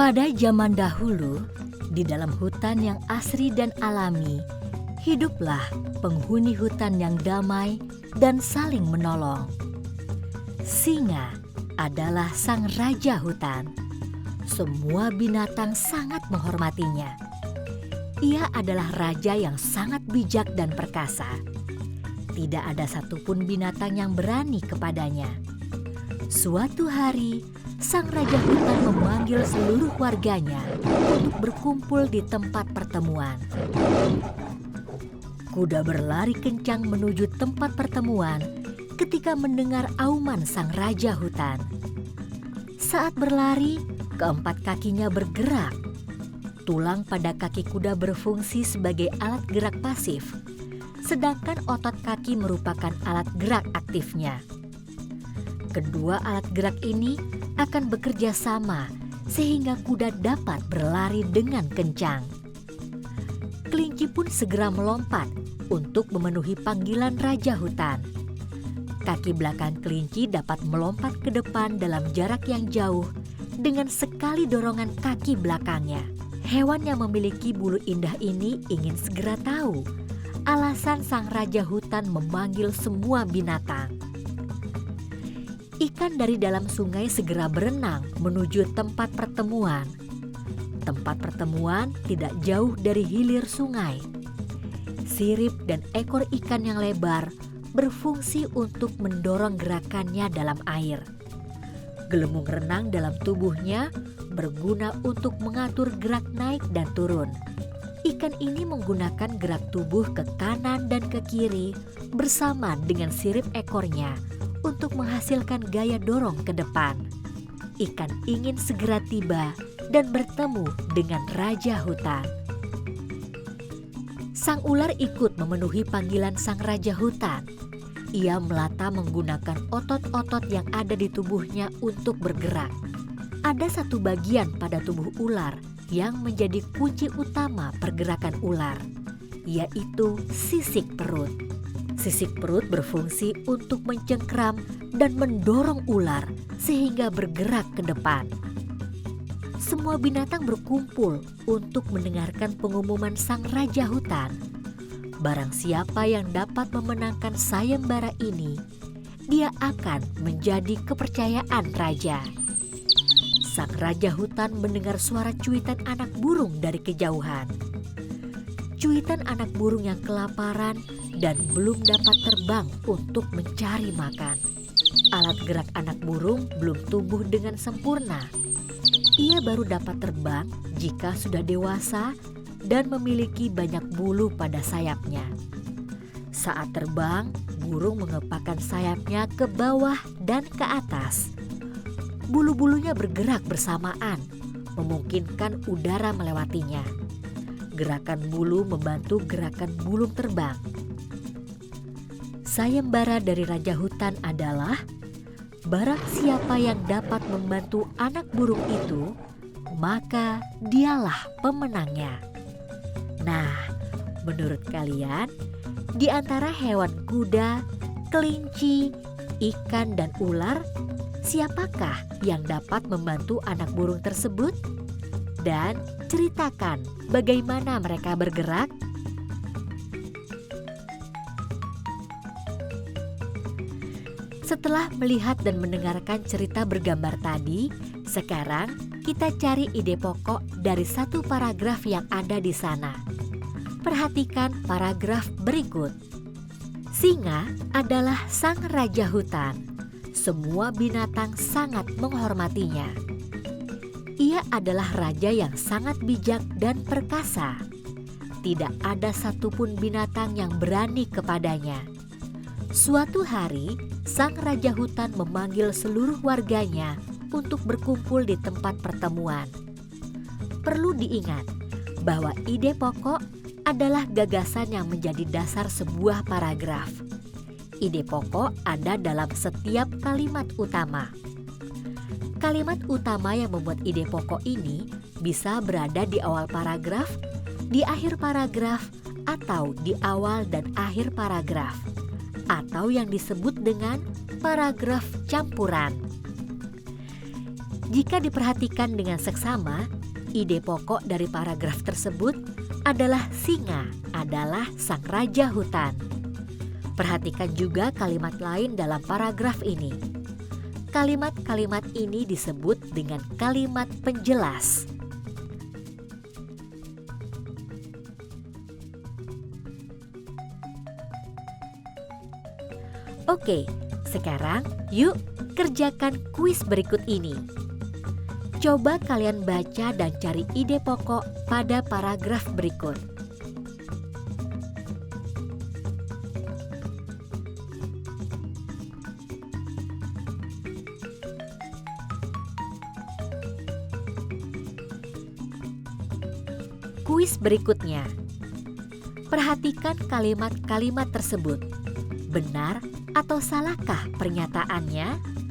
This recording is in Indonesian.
Pada zaman dahulu, di dalam hutan yang asri dan alami, hiduplah penghuni hutan yang damai dan saling menolong. Singa adalah sang raja hutan. Semua binatang sangat menghormatinya. Ia adalah raja yang sangat bijak dan perkasa. Tidak ada satupun binatang yang berani kepadanya. Suatu hari, sang raja hutan memanggil seluruh warganya untuk berkumpul di tempat pertemuan. Kuda berlari kencang menuju tempat pertemuan ketika mendengar auman sang raja hutan. Saat berlari, keempat kakinya bergerak. Tulang pada kaki kuda berfungsi sebagai alat gerak pasif, sedangkan otot kaki merupakan alat gerak aktifnya. Kedua alat gerak ini akan bekerja sama sehingga kuda dapat berlari dengan kencang. Kelinci pun segera melompat untuk memenuhi panggilan raja hutan. Kaki belakang kelinci dapat melompat ke depan dalam jarak yang jauh dengan sekali dorongan kaki belakangnya. Hewan yang memiliki bulu indah ini ingin segera tahu alasan sang raja hutan memanggil semua binatang. Ikan dari dalam sungai segera berenang menuju tempat pertemuan. Tempat pertemuan tidak jauh dari hilir sungai. Sirip dan ekor ikan yang lebar berfungsi untuk mendorong gerakannya dalam air. Gelembung renang dalam tubuhnya berguna untuk mengatur gerak naik dan turun. Ikan ini menggunakan gerak tubuh ke kanan dan ke kiri bersama dengan sirip ekornya untuk menghasilkan gaya dorong ke depan. Ikan ingin segera tiba dan bertemu dengan raja hutan. Sang ular ikut memenuhi panggilan sang raja hutan. Ia melata menggunakan otot-otot yang ada di tubuhnya untuk bergerak. Ada satu bagian pada tubuh ular yang menjadi kunci utama pergerakan ular, yaitu sisik perut. Sisik perut berfungsi untuk mencengkram dan mendorong ular sehingga bergerak ke depan. Semua binatang berkumpul untuk mendengarkan pengumuman sang raja hutan. Barang siapa yang dapat memenangkan sayembara ini, dia akan menjadi kepercayaan raja. Sang raja hutan mendengar suara cuitan anak burung dari kejauhan. Cuitan anak burung yang kelaparan dan belum dapat terbang untuk mencari makan. Alat gerak anak burung belum tumbuh dengan sempurna. Ia baru dapat terbang jika sudah dewasa dan memiliki banyak bulu pada sayapnya. Saat terbang, burung mengepakkan sayapnya ke bawah dan ke atas. Bulu-bulunya bergerak bersamaan, memungkinkan udara melewatinya. Gerakan bulu membantu gerakan burung terbang. Sayembara dari raja hutan adalah barang siapa yang dapat membantu anak burung itu, maka dialah pemenangnya. Nah, menurut kalian, di antara hewan kuda, kelinci, ikan, dan ular, siapakah yang dapat membantu anak burung tersebut? Dan ceritakan bagaimana mereka bergerak. Setelah melihat dan mendengarkan cerita bergambar tadi, sekarang kita cari ide pokok dari satu paragraf yang ada di sana. Perhatikan paragraf berikut. Singa adalah sang raja hutan. Semua binatang sangat menghormatinya. Ia adalah raja yang sangat bijak dan perkasa. Tidak ada satupun binatang yang berani kepadanya. Suatu hari, sang raja hutan memanggil seluruh warganya untuk berkumpul di tempat pertemuan. Perlu diingat bahwa ide pokok adalah gagasan yang menjadi dasar sebuah paragraf. Ide pokok ada dalam setiap kalimat utama. Kalimat utama yang membuat ide pokok ini bisa berada di awal paragraf, di akhir paragraf, atau di awal dan akhir paragraf, atau yang disebut dengan paragraf campuran. Jika diperhatikan dengan seksama, ide pokok dari paragraf tersebut adalah singa adalah sang raja hutan. Perhatikan juga kalimat lain dalam paragraf ini. Kalimat-kalimat ini disebut dengan kalimat penjelas. Oke, sekarang yuk kerjakan kuis berikut ini. Coba kalian baca dan cari ide pokok pada paragraf berikut. Kuis berikutnya. Perhatikan kalimat-kalimat tersebut. Benar atau salahkah pernyataannya?